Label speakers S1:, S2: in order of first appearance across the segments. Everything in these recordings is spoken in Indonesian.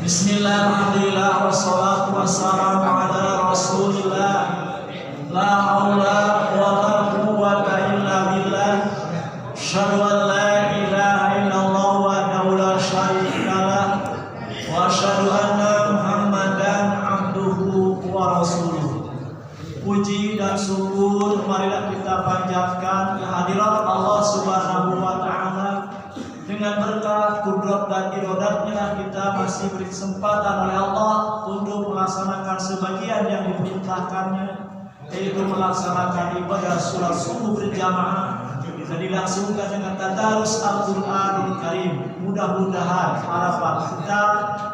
S1: Bismillahirrahmanirrahim. Wassalatu wassalamu ala Rasulillah. La haula wala quwwata illa billah. Asyhadu an la ilaha illallah wahdahu la syarika lah. Wa asyhadu anna Muhammadan abduhu wa rasuluh. Puji dan syukur marilah kita panjatkan kehadirat Allah Subhanahu wa taala. Dengan berkat kudrat dan iradatnya kita masih beri kesempatan oleh Allah untuk melaksanakan sebagian yang diperintahkannya, yaitu melaksanakan ibadah sholat subuh berjamaah dan dilangsungkan dengan tadarus Al-Quranul Karim. Mudah-mudahan harapan kita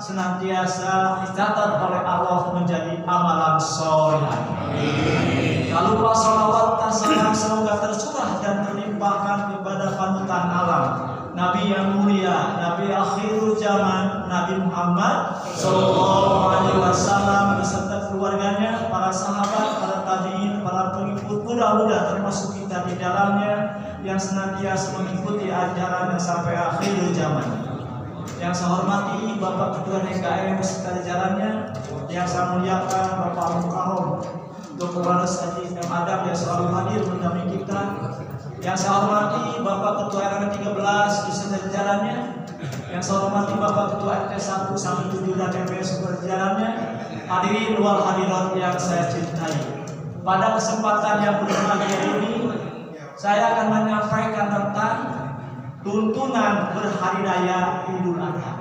S1: senantiasa dicatat oleh Allah menjadi amalan soleh. Lalu salawat dan salam semoga tercurah dan terlimpahkan kepada panutan alam, Nabi yang mulia, Nabi akhirul zaman, Nabi Muhammad Sallallahu Alaihi Wasallam beserta keluarganya, para sahabat, para tabiin, para pengikut, mudah-mudahan termasuk kita di dalamnya yang senantiasa mengikuti ajarannya sampai akhirul zaman. Yang saya hormati Bapak Ketua DKM beserta jajarannya, yang saya muliakan Bapak Al-Mukarram Dr. Waras Haji M. Adam yang selalu hadir mendampingi kita. Yang saya hormati Bapak Ketua RW 13 beserta jajarannya, yang saya hormati Bapak Ketua RT 1 sampai 7 dan MPS beserta jajarannya, hadirin wal hadirat yang saya cintai. Pada kesempatan yang berbahagia ini, saya akan menyampaikan tentang tuntunan berhari raya Idul Adha.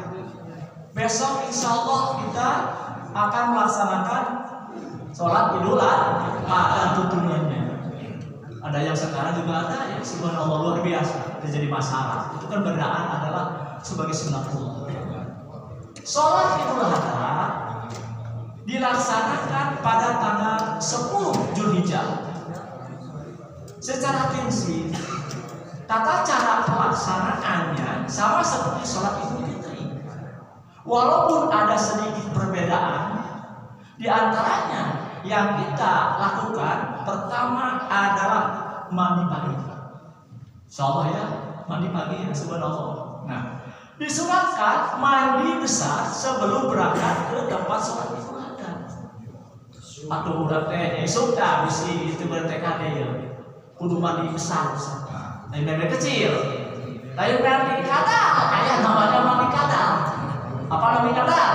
S1: Besok insya Allah kita akan melaksanakan sholat Idul Adha dan tuntunannya. Ada yang sekarang juga ada yang subhanallah luar biasa terjadi masalah. Itu kan berdaan adalah sebagai sunatullah. Sholat Idul Adha dilaksanakan pada tanggal 10 Zulhijjah. Secara prinsip tata cara pelaksanaannya sama seperti sholat Idul Fitri. Walaupun ada sedikit perbedaan, di antaranya yang kita lakukan pertama adalah mandi pagi. Insyaallah ya, mandi pagi ya, subhanallah. Nah, disunatkan mandi besar sebelum berangkat ke tempat sholat Idul Adha. Atau udah teh sudah bisi itu bertekad ya. Kudu mandi besar. Nah, mandi kecil. Lain mandi kadal, kayak namanya mandi kadal. Apa mandi kadal?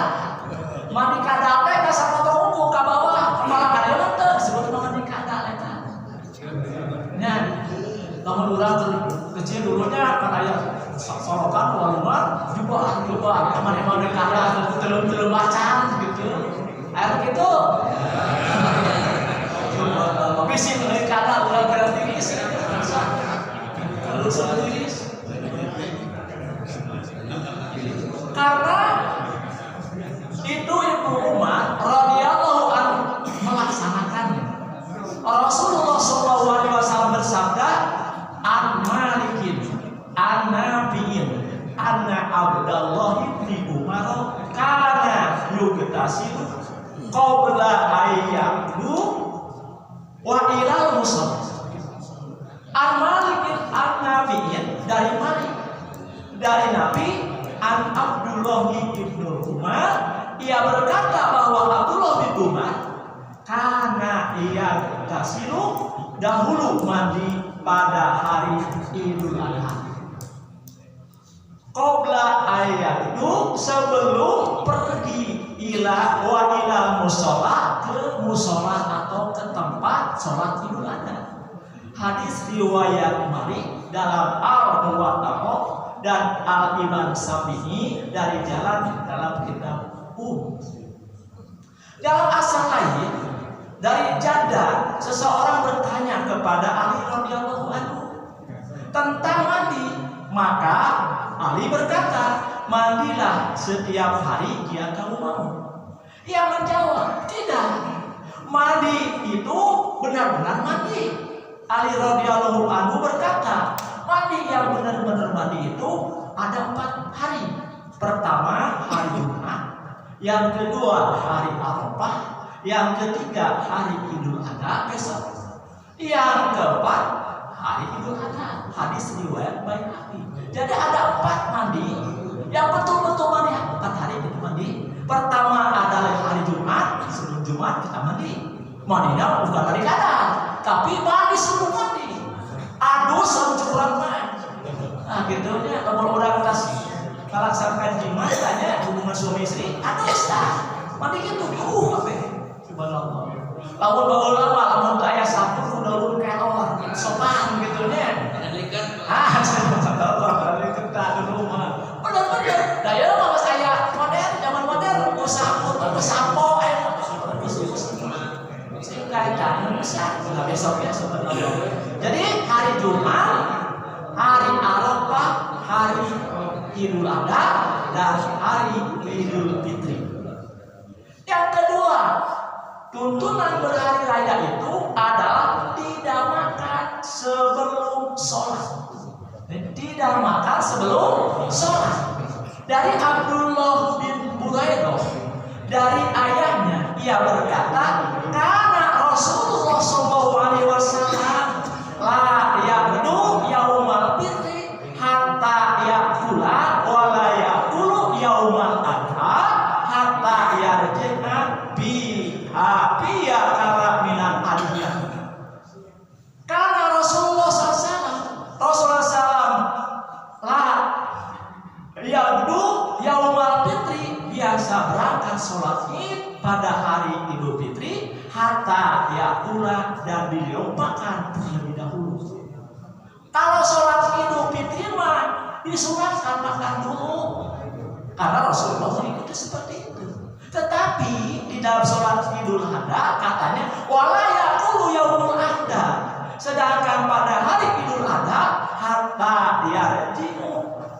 S1: Mandi kadal teh kasar foto ungu ke bawah, kepala kadal teh disebut mandi kadal eta. Nya, lamun urang kecil dulunya kan aya sorokan luar jubah mandi kadal telum macan gitu. Air gitu. Bisi mandi kadal urang berarti karena itu Ibnu Umar radhiyallahu anhu melaksanakannya. Rasulullah sallallahu alaihi wasallam bersabda, "An Malikin, an Nabiin, anna Abdullah bin Umar kana yugtasilu qabla ayyadu wa ilal musalla." Al-Malikin An-Nabiin dari Malik, dari Nabi An Abdullah bin Umar, ia berkata bahwa Abdullah bin Umar karena ia tasilu dahulu mandi pada hari Idul Adha. Qabla ayatu sebelum pergi ila mushola, ke mushola atau ke tempat sholat Idul Adha. Hadis riwayat Malik dalam Al-Muwatta dan Al-Imam Syafi'i dari jalan dalam kitab Dalam asal lain dari Jaddah, seseorang bertanya kepada Ali radhiyallahu anhu tentang mandi. Maka Ali berkata, "Mandilah setiap hari jika kamu mau." Ia menjawab, "Tidak, mandi itu benar-benar mandi." Ali radhiyallahu anhu berkata, "Mandi yang benar-benar mandi itu ada 4 hari. Pertama hari Jumat, yang kedua hari Arafah, yang ketiga hari Idul Adha besok, yang keempat hari Idul Adha." Hadis riwayat Baihaqi. Jadi ada 4 mandi yang betul-betul mandi. 4 hari itu mandi. Pertama adalah hari Jumat, sebelum Jumat kita mandi. Mandinya bukan mandi kadang, tapi mandi sebelum mandi. Adus sama cukuran mandi. Nah gitu ya, kalau orang kasih melaksanakan jimat tanya hubungan suami istri, adus dah. Mandi gitu, apa? Subhanallah. Lamun baul lama, lamun kayak sapu kudu kelor, sopan gitu nya. Subhanallah, itu tak ada rumah. Bener-bener. Daya mah saya modern, zaman modern, sapu, sampo, kaitan nah besoknya sebenarnya. Jadi hari Jumat, hari Arafah, hari Idul Adha, dan hari Idul Fitri. Yang kedua, tuntunan berhari raya itu adalah tidak makan sebelum sholat. Tidak makan sebelum sholat. Dari Abdullah bin Buraidah, dari ayahnya, ia berkata, karena Rasulullah SAW la yabdu yaumal fitri hatta yakula wala yakulu yaumal adha hatta yarji'a biha karaminan adiyah. Karena Rasulullah SAW la yabdu yaumal fitri, biasa berangkat sholat id pada hari Idul Fitri, hatta yakula, dan beliau makan terlebih dahulu. Kalau sholat Idul Fitri mah disunahkan makan dulu, karena Rasulullah mengikuti seperti itu. Tetapi di dalam sholat Idul Adha katanya wala yakulu yaumul adha, sedangkan pada hari Idul Adha hatta yarji'u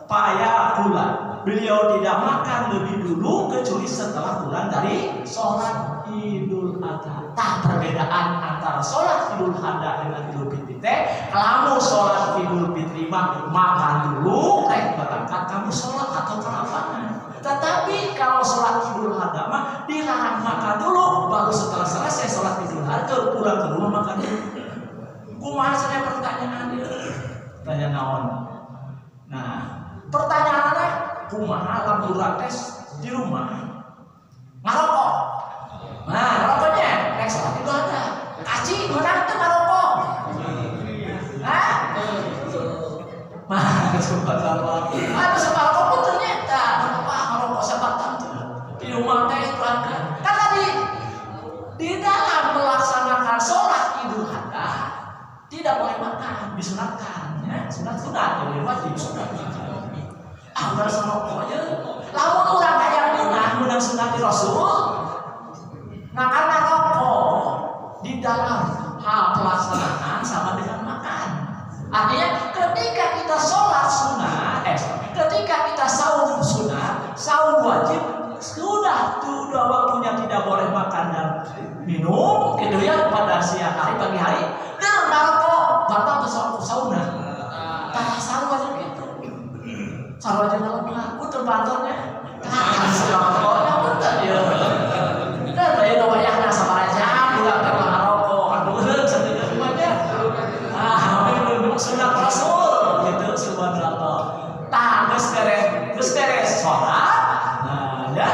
S1: payakula, beliau tidak makan lebih dulu kecuali setelah pulang dari sholat Idul Adha. Tak perbedaan antara sholat Idul Adha dengan Idul Fitri teh, kalau sholat Idul Fitri makan dulu, berangkat kamu sholat atau ke lapangan. Tetapi kalau sholat Idul Adha mah dilarang makan dulu, baru setelah selesai sholat Idul Adha pulang ke rumah makan dulu. Kumaha saya pertanyaan dia, tanya naon. Nah, pertanyaannya kumaha lamun tes di rumah ngarokok. Nah, ngarokoknya nek sholat Idul Adha kaji menang teh ngarokok. Hah? Mah subhanallah. Ada sebarokok pun ternyata ngarokok sebatang di rumah teh berangkat. Kan tadi di dalam melaksanakan sholat Idul Adha tidak boleh makan, disunatkan ya, sunat jadi wajib sunat. Udah sama aja. Lamun orang kaya menang sunat Rasul, makan rokok di dalam hal pelaksanaan sama dengan makan. Artinya ketika kita sholat sunat, ketika kita saum sunat, saum wajib, sudah waktunya tidak boleh makan dan minum, gitu ya, pada siang hari, pagi hari, dan rokok, batal ke sauna. Tak saum wajib gitu. Saum wajib kalau aku terbantunya, rokoknya betul ya. Dan saya doa yang nasa aja, bulan terlalu rokok, aduh, sendiri semuanya. Sunat Rasul, gitu, subhanallah. Tak geus beres sholat, nah ya,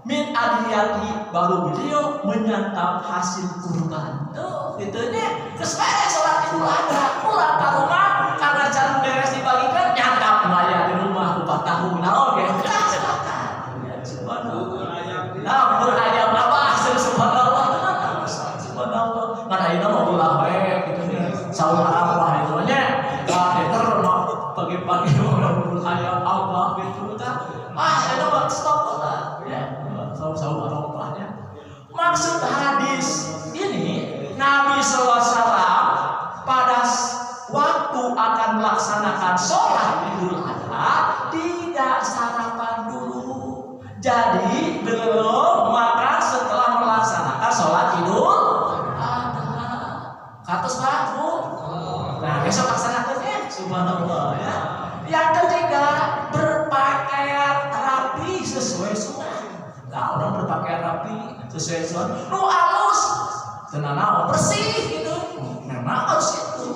S1: min adiyati, baru beliau menyantap hasil kurban. Tuh, gitunya, geus beres sholat Idul Adha, pulang ke rumah, karena jangan beres dibagikan, nyantap maya di rumah 4 tahun, naon ya, subhanallah. Nah, berayam apa? Subhanallah, subhanallah. Ngadain mau ulah we, gitu nih, saum apa itu nya, deter pagi-pagi orang ayam apa gitu kan? Itu buat stop lah, ya, saum apa-apanya. Maksud hadis ini, Nabi SAW pada waktu akan melaksanakan sholat Idul Adha tidak sarapan dulu. Jadi belum makan setelah melaksanakan sholat Idul Adha. Katus Pak, Bu. Nah, besok laksanakannya, subhanallah ya. Yang ketiga, berpakaian rapi sesuai sunnah. Nah, orang berpakaian rapi sesuai sunnah. Nu halus, tenang, bersih gitu. Memang harus itu.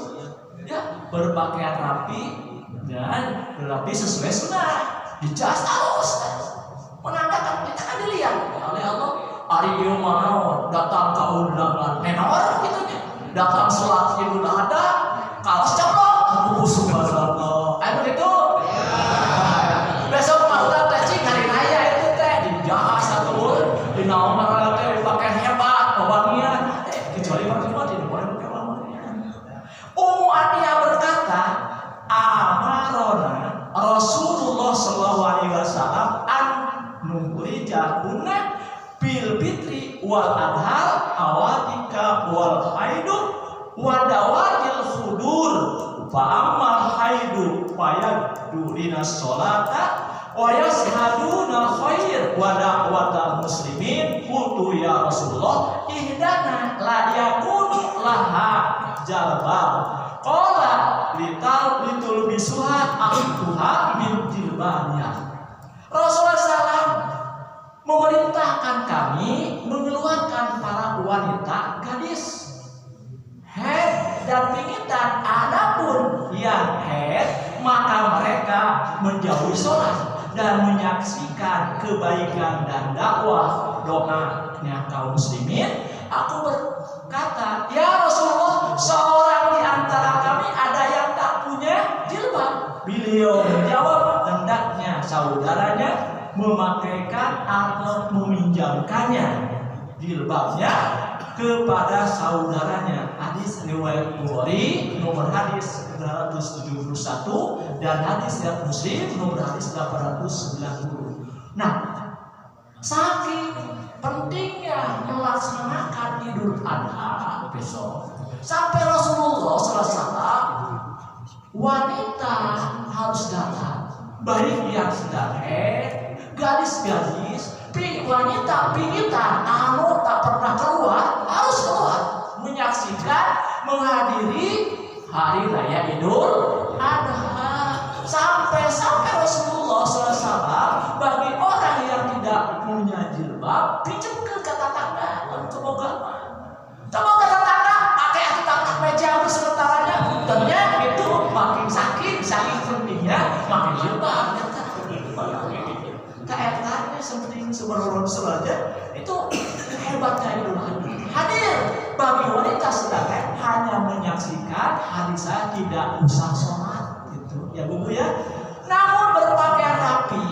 S1: Ya, berpakaian rapi dan rapi sesuai sunnah. Dijas halus. Menandakan kita kan
S2: Ari ieu mah datang ka undangan menor kitu nya. Datang salat Idul Adha, kaos ceplok, buku subhanallah. Aya begitu? Besok mah urang teh cing hari raya itu teh dijahas atuh, dinaon mah teh dipake hebat, wangian. Kecuali perempuan tidak boleh pakai wangian. Ummu Atiyah berkata, amarona Rasulullah sallallahu alaihi wasallam an nukhrijahunna bil fitri wal adhal awatika wal haidu wa dawatil khudur fa ammal haidu fayadurina sholata wa yashaduna khair wa da'watal muslimin qultu ya Rasulullah ihdana la yakunu laha jalbab qala litul bisuha ahtuha min jilbaniya. Rasulullah SAW memerintahkan kami mengeluarkan para wanita gadis head dan pingitan. Adapun yang head maka mereka menjauhi sholat dan menyaksikan kebaikan dan dakwah doanya kaum muslimin. Aku berkata, ya Rasulullah, seorang di antara kami ada yang tak punya jilbab. Beliau menjawab, hendaknya saudaranya memakaikan atau meminjamkannya jilbabnya kepada saudaranya. Hadis riwayat Bukhari nomor hadis 971 dan hadis riwayat Muslim nomor hadis 890. Nah, saking pentingnya melaksanakan Idul Adha besok sampai Rasulullah SAW wanita harus datang, baik yang sedang head, gadis-gadis, wanita pingitan, anu tak pernah keluar, harus keluar menyaksikan, menghadiri hari raya Idul Adha. Sampai Rasulullah SAW bagi orang yang tidak punya jilbab pinjamkan ke tetangga dan kemoga pakai tetangga meja sementaranya. Ternyata itu makin saking pentingnya makin jilbab. Keetannya seperti sebelum saja itu hebatnya Idul Adha. Hadir bagi wanita sedangkan hanya menyaksikan hari saya tidak usah sholat gitu ya Bu ya. Namun berpakaian rapi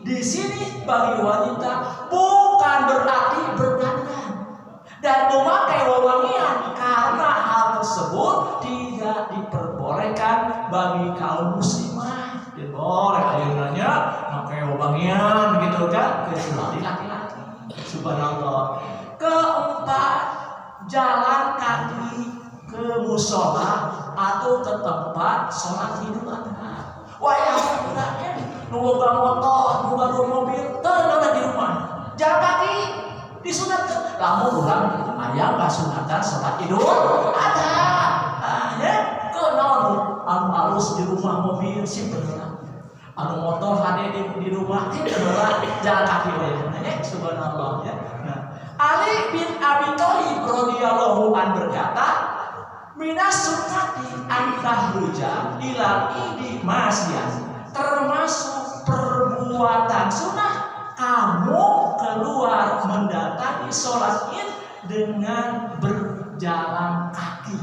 S2: di sini bagi wanita bukan berarti berdandan dan memakai wewangian, karena hal tersebut tidak diperbolehkan bagi kaum muslimah. Boleh ayeuna pakai wewangian gitu kan, kecuali laki-laki. Subhanallah. Keempat, jalan kaki ke musola atau ke tempat sholat Idul Adha. Wah, yang enggaknya nunggu motor, nunggu mobil, terus di rumah. Jalan kaki disunatkan. Lamun urang aya kasunatan sholat Idul Adha. Ya, ke naon anu alus di rumah mobil simpen lah. Anu motor hade di rumah simpen lah, jalan kaki we. Subhanallah ya. Nah, Ali bin Abi Thalib radhiyallahu an berkata, minas sunnati an tahruja ila idi masyan, termasuk perbuatan sunnah kamu keluar mendatangi sholat Id dengan berjalan kaki.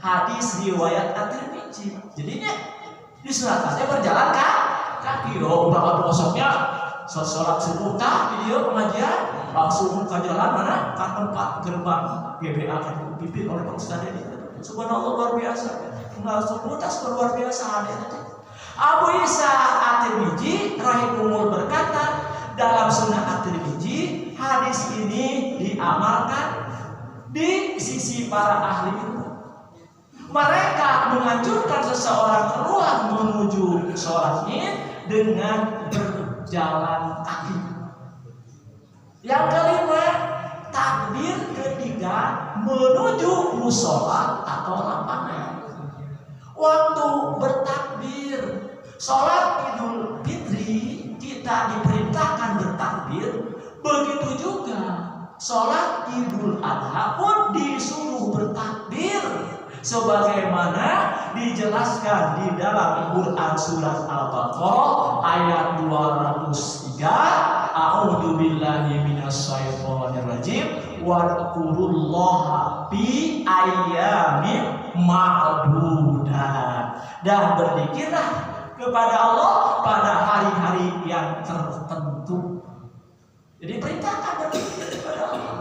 S2: Hadis riwayat At-Tirmidzi. Jadinya disunatkannya berjalan kaki. Oh, berapa besoknya sholat subuh di dia pengajian langsung ke jalan mana? Ke tempat gerbang GBA akan dipimpin oleh Pak Ustadz ini. Subhanallah, luar biasa. Langsung mutas luar biasa hadir. Abu Isa At-Tirmidzi rahimahullah berkata, dalam sunnah At-Tirmidzi hadis ini diamalkan di sisi para ahli ilmu. Mereka menganjurkan seseorang keluar menuju sholat Id dengan berjalan kaki. Yang kelima, takbir ketiga menuju musola atau lapangan. Waktu bertakbir sholat Idul Fitri kita diperintahkan bertakbir, begitu juga sholat Idul Adha pun disuruh bertakbir, sebagaimana dijelaskan di dalam Quran surat Al-Baqarah ayat 203, a'udzu billahi minasyaitonir rajim wadkurullaha fi ayyamin ma'dudat, dan berzikirlah kepada Allah pada hari-hari yang tertentu. Jadi perintahkan berzikir kepada Allah,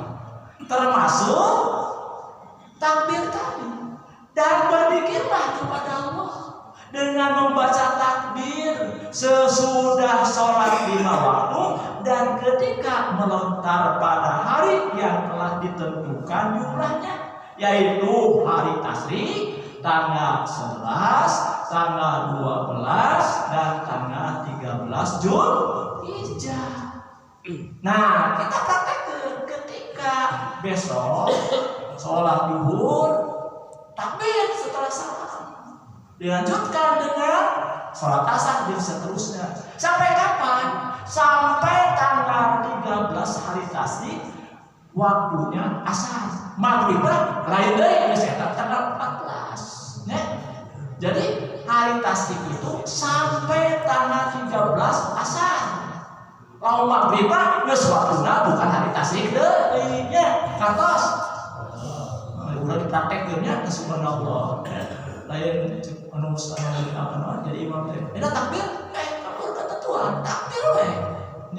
S2: termasuk takbir tadi, dan berzikirlah kepada Allah dengan membaca takbir sesudah sholat 5 waktu dan ketika melontar pada hari yang telah ditentukan jumlahnya, yaitu hari tasyrik tanggal 11, tanggal 12, dan tanggal 13 Zulhijjah. Nah, kita praktekkan ketika besok sholat duhur, takbir setelah salam, dilanjutkan dengan sholat asar dan seterusnya. Sampai kapan? Sampai tanggal 13 hari tasyrik, waktunya asar. Maghrib lain dari tanggal 14. Ya. Jadi hari tasyrik itu sampai tanggal 13 asar. Lalu maghrib geus waktuna bukan hari tasyrik deui nya. Kantos. Udah dipraktekkeunnya subhanallah. Lain anu apa jadi imam teh. Eta takbir kamu ketentuan takbir we.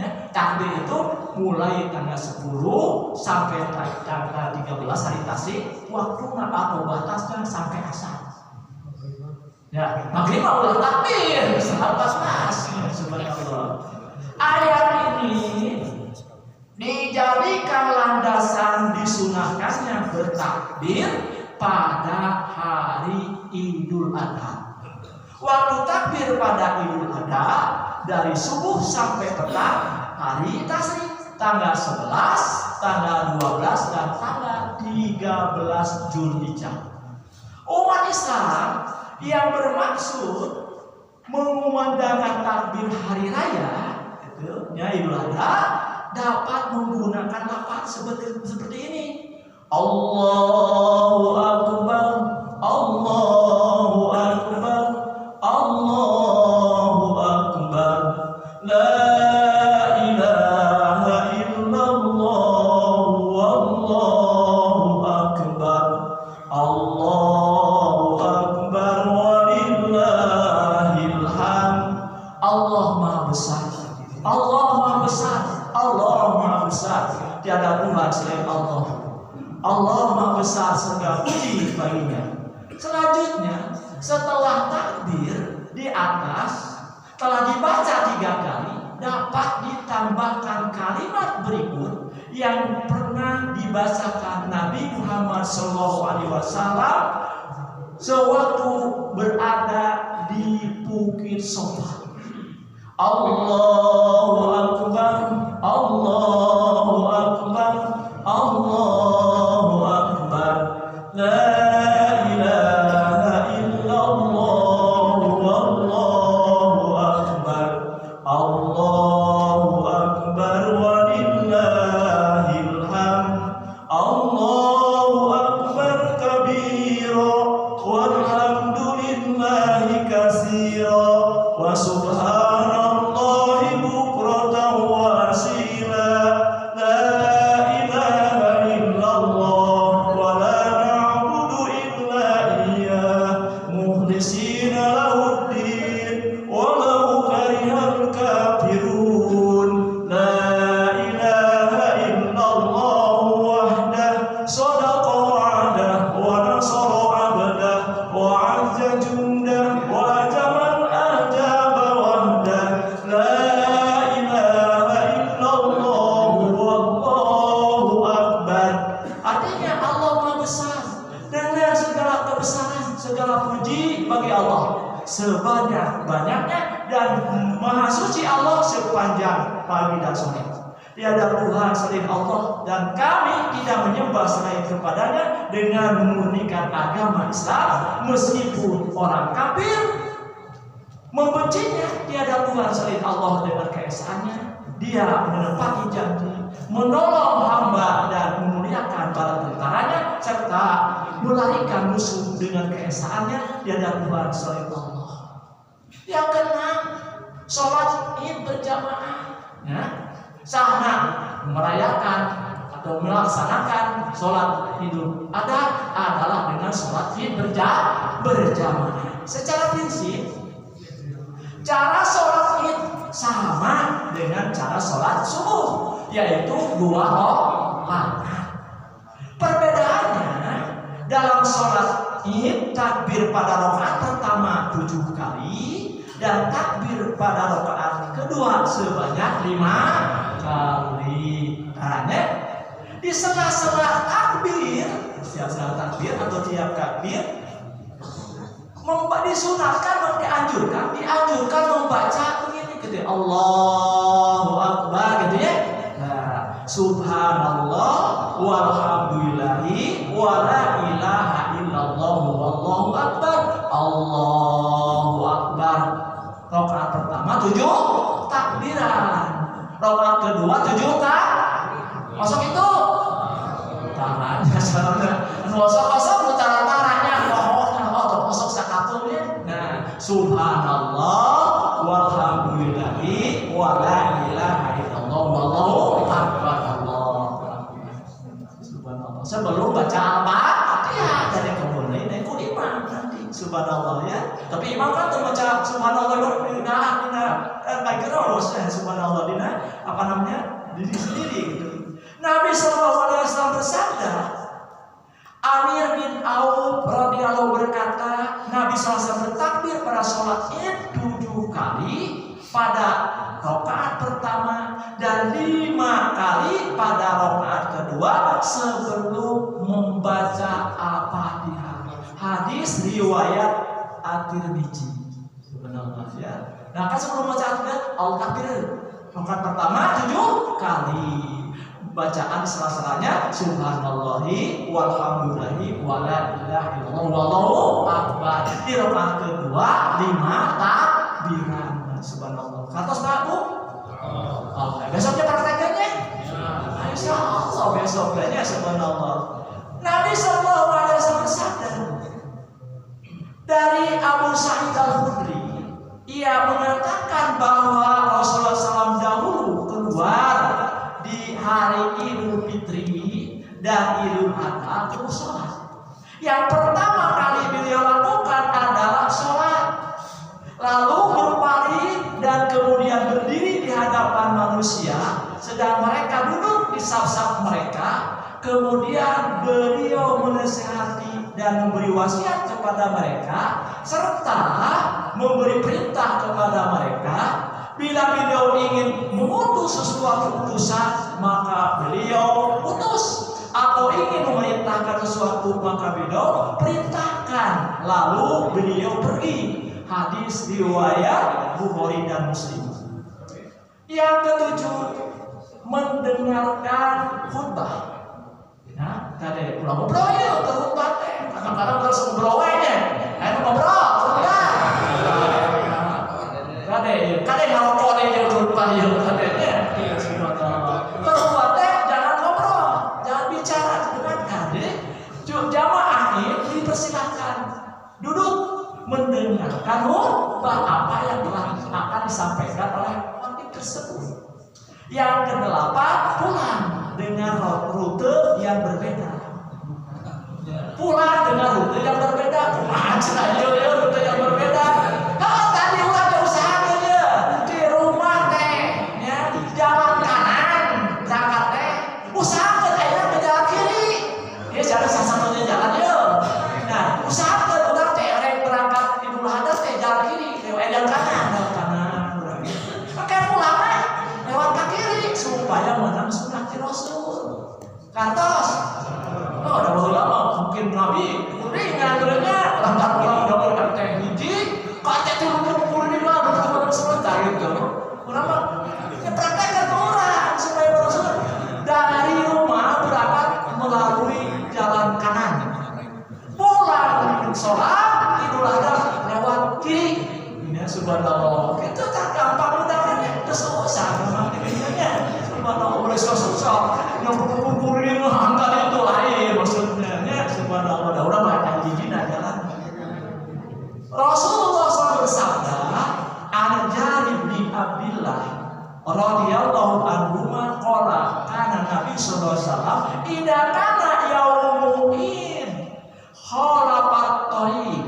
S2: Ya, takbir itu mulai tanggal 10 sampai tanggal 13 hari tasyrik, waktu atau batasnya sampai asar. Ya, maghrib ulah takbir sampai asar. Subhanallah. Ayat ini dijadikan landasan disunahkannya bertakbir pada hari Idul Adha. Waktu takbir pada Idul Adha dari subuh sampai petang hari tasyrik, tanggal 11, tanggal 12, dan tanggal 13 Zulhijjah. Umat Islam yang bermaksud mengumandangkan takbir hari raya ya Idul Adha dapat menggunakan lafaz seperti ini. Allahu Akbar, Allahu Akbar, Allahu Akbar, la ilaha illallah, wallahu akbar, Allahu Akbar, walillahil hamd. Allah Maha Besar, Allah Maha Besar, Allah Maha Besar, tiada Tuhan selain Allah. Allah Maha Besar, segala puji baginya. Selanjutnya, setelah takbir di atas telah dibaca 3 kali, dapat ditambahkan kalimat berikut yang pernah dibacakan Nabi Muhammad SAW sewaktu berada di Bukit Sofa. Allahu Akbar, Allahu Akbar, Allahu Akbar, la ilaha illallah, wallahu akbar, Allahu Akbar, walillahil hamd, Allahu Akbar kabira, walhamdulillahi katsira, wa subhanallahi bukratan wa asila, la ilaha illallah, wa la na'budu illa iyyah, mukhlisina lahuddin, walau karihal kafirun, la ilaha illallah wahdah, sadaqa wa'dah, wa nasara abdah, wa 'azza jundah, wa jamal ajaba wahdah, la ilaha illallah, wallahu akbar. Artinya Allah Maha Besar, dengan segala kebesaran, segala puji bagi Allah sebanyak-banyaknya, dan Maha Suci Allah sepanjang pagi dan sore. Tiada Tuhan selain Allah, dan kami tidak menyembah selain kepadanya dengan memurnikan agama Islam, meskipun orang kafir membencinya. Tiada Tuhan selain Allah dengan keesaannya. Dia menepati janji, menolong hamba dan memuliakan para tentaranya, serta melarikan musuh dengan keesaannya. Tiada Tuhan selain Allah. Yang keenam, sholat id berjamaah. Ya. Sahna merayakan atau melaksanakan sholat Idul Adha adalah dengan sholat Id berjamaah. Secara prinsip, cara sholat Id sama dengan cara sholat subuh, yaitu 2 rakaat. Perbedaannya dalam sholat Id, takbir pada rakaat pertama 7 kali dan takbir pada rakaat kedua sebanyak 5 kali. Karena di sela-sela takbir, setiap takbir atau tiap takbir disunatkan, dianjurkan membaca begini gitu, Allahu Akbar gitu ya. Nah, Subhanallah walhamdulillahi wala ilaha illallah wallahu akbar. Allahu Akbar. Rakaat pertama 7 takbiran. Rakaat kedua 7 masuk itu tangannya sebenarnya kosong utara-utaranya kosong sakatulnya. Nah, subhanallah walhamdulillahi wala ilaha illallah wallahu akbar. Subhanallah sebelum baca Al-Fatihah dari kemudian dan imam nanti subhanallah ya. Tapi imam kan membaca subhanallah subhanallah dina apa namanya diri sendiri gitu. Nabi SAW bersabda, Amir bin Auf radhiyallahu berkata, Nabi SAW bertakbir pada sholat Id 7 kali pada rakaat pertama dan 5 kali pada rakaat kedua sebelum membaca Al-Fatihah. Hadis riwayat At-Tirmidzi. Subhanallah ya. Nah, kan sebelum membaca Al-Takbir rakaat pertama 7 kali. Bacaan sela-selanya subhanallahi walhamdulillahi wala ilaha illallah wallahu akbar. Di rakaat kedua 5 takbiran. Subhanallah. Kantos Pak Bu? Oke, besoknya praktekannya? Insyaallah besoknya subhanallah. Nabi sallallahu alaihi wasallam bersabda dari Abu Sa'id Al-Khudri, ia mengatakan bahwa Rasulullah SAW dahulu keluar di hari Idul Fitri dan Idul Adha untuk sholat. Yang pertama kali beliau lakukan adalah sholat, lalu berpaling dan kemudian berdiri di hadapan manusia, sedang mereka duduk di saf-saf mereka. Kemudian beliau menasihati dan memberi wasiat kepada mereka serta memberi perintah kepada mereka. Bila beliau ingin mengutus sesuatu utusan, maka beliau utus, atau ingin memerintahkan sesuatu maka beliau perintahkan, lalu beliau pergi. Hadis riwayat Bukhari dan Muslim. Yang ketujuh, mendengarkan khutbah. Nah, tadi pulang ngobrol ya, khutbah teh. Kadang-kadang terus ngobrol aja. Ayo ngobrol, khutbah. Kade ngarokok deh yang khutbah ya, kadenya. Khutbah teh jangan ngobrol, jangan bicara, dengarkan. Jamaah ini dipersilakan duduk mendengarkan khutbah apa yang akan disampaikan oleh khotib tersebut. Yang kedelapan, pulang dengan rute yang berbeda. Pulang dengan rute yang berbeda. Macam aja rute yang berbeda. Kalau tadi udah usahanya di rumah teh, ya jalan kanan berangkat teh, usahakan akhirnya ke jalan kiri. Ya jalan satu-satunya jalan ya. Nah, usahakan udah teh berangkat Idul Adha teh jalan kiri, jalan kanan. Pakai pulang lewat ke kiri supaya menang sunnah Rasul. Kantos. Oh, udah baru lama mungkin Nabi kuringan dengar lantar pulang udah berkat teh hiji, kacet itu kumpul di mana betul sebentar gitu. Kenapa? Ya praktekkan orang supaya Rasul dari rumah berangkat melalui jalan kanan. Pulang sholat Idul Adha lewat kiri. Ini subhanallah. Itu tak gampang utamanya. Susah memang dirinya. Subhanallah boleh susah. Yang kumpulin angkat itu lain maksudnya. Subhanallah. Udah banyak jijin aja lah. Rasulullah SAW bersabda, An Jabir bin Abdullah radhiyallahu anhu Nabi sallallahu alaihi wasallam idza kana yaumu'id khalafat thariq.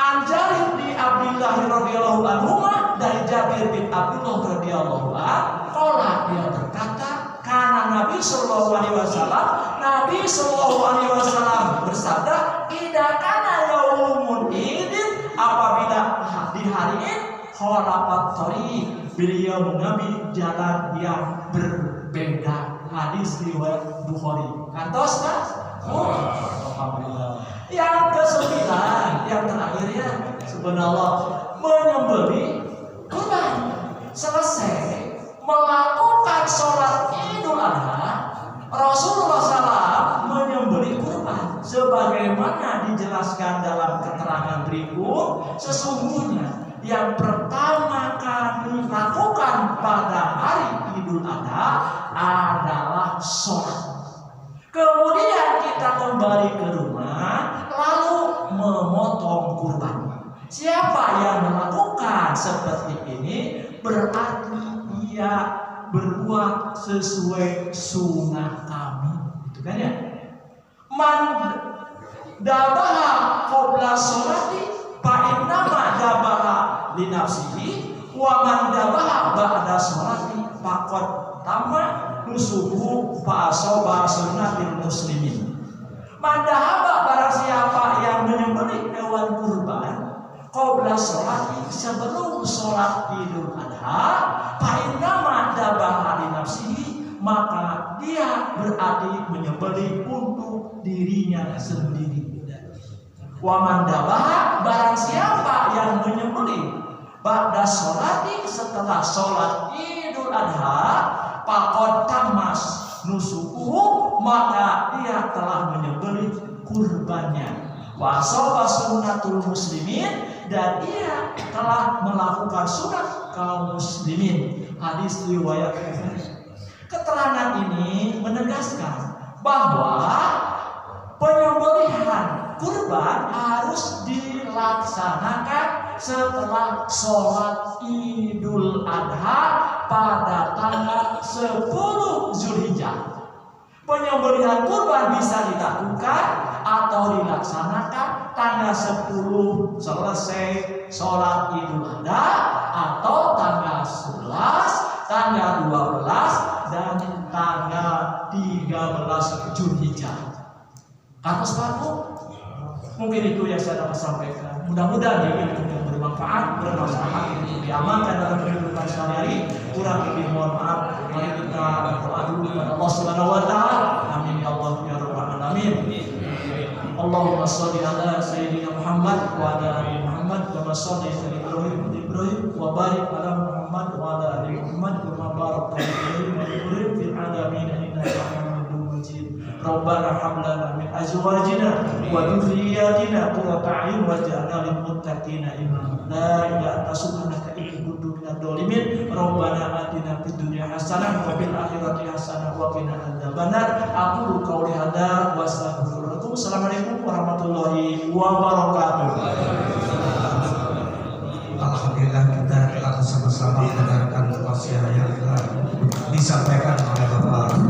S2: Anjarin di Abdullah radhiyallahu anhu dari Jabir bin Abdullah radhiyallahu anhu, qala dia berkata, karena Nabi sallallahu alaihi wasallam bersabda, idza kana yaumun idin, apabila di hari Id khalafat thariq, beliau mengambil jalan yang berbeda. Hadis riwayat Bukhari. Kantos kan? Alhamdulillah. Yang ke-9, yang terakhirnya subhanallah, menyembelih kurban. Selesai melakukan sholat Idul Adha, Rasulullah SAW menyembelih kurban. Sebagaimana dijelaskan dalam keterangan berikut, sesungguhnya yang pertama kami lakukan pada hari Idul Adha adalah sholat. Kemudian kita kembali ke rumah lalu memotong kurban. Siapa yang melakukan seperti ini berarti ia berbuat sesuai sunnah kami, itu kan ya. Man dabaha qabla sholati fa innama dabaha li nafsihi wa man dabaha ba'da sholati faqad tamma nusuhu fa asaba sunnatil muslimin. Mandahaba barang siapa yang menyembelih hewan kurban qabla sholati, sebelum sholat Idul Adha, fa innama dabaha li nafsihi, maka dia berarti menyembelih untuk dirinya sendiri. Wa man dabaha, barang siapa yang menyembelih ba'da sholati, setelah sholat Idul Adha, faqad tamas nusukuhu, maka dia telah menyembelih kurbannya. Wa asaba sunnatul muslimin, dan dia telah melakukan sunat kaum muslimin. Hadis riwayat Bukhari. Keterangan ini menegaskan bahwa penyembelihan kurban harus dilaksanakan setelah sholat Idul Adha pada tanggal 10 Zulhijjah. Penyembelihan kurban bisa dilakukan atau dilaksanakan tanggal 10 selesai sholat Idul Adha, atau tanggal 11, tanggal 12, dan tanggal 13 Zulhijjah. Kata sepatu, mungkin itu yang saya dapat sampaikan. Mudah-mudahan ini yang bermanfaat, bermanfaat, diamalkan dalam kehidupan sehari-hari. Kurang lebih mohon maaf. Mari kita berdoa dulu kepada Allah Subhanahu wa taala. Amin ya Allah ya rabbal alamin. Allahumma shalli ala sayyidina Muhammad wa ala ali Muhammad kama shallaita ala Ibrahim wa barik ala Muhammad wa ala ali Muhammad kama barakta ala Ibrahim wa Ibrahim fil alamin innaka Hamidum Majid. Rabbana hab lana min azwajina wa dhurriyyatina qurrata a'yun waj'alna lil muttaqina imama. La ilaha illa anta subhanaka inni kuntu minadh dhalimin. Rabbana atina fid dunya hasanah wa fil akhirati hasanah wa qina adzabannar. Aqulu qouli hadza wa astaghfirullahaladzim. Assalamualaikum warahmatullahi wabarakatuh.
S3: Alhamdulillah, kita telah bersama-sama mendengarkan wasiat yang telah disampaikan oleh Bapak Haji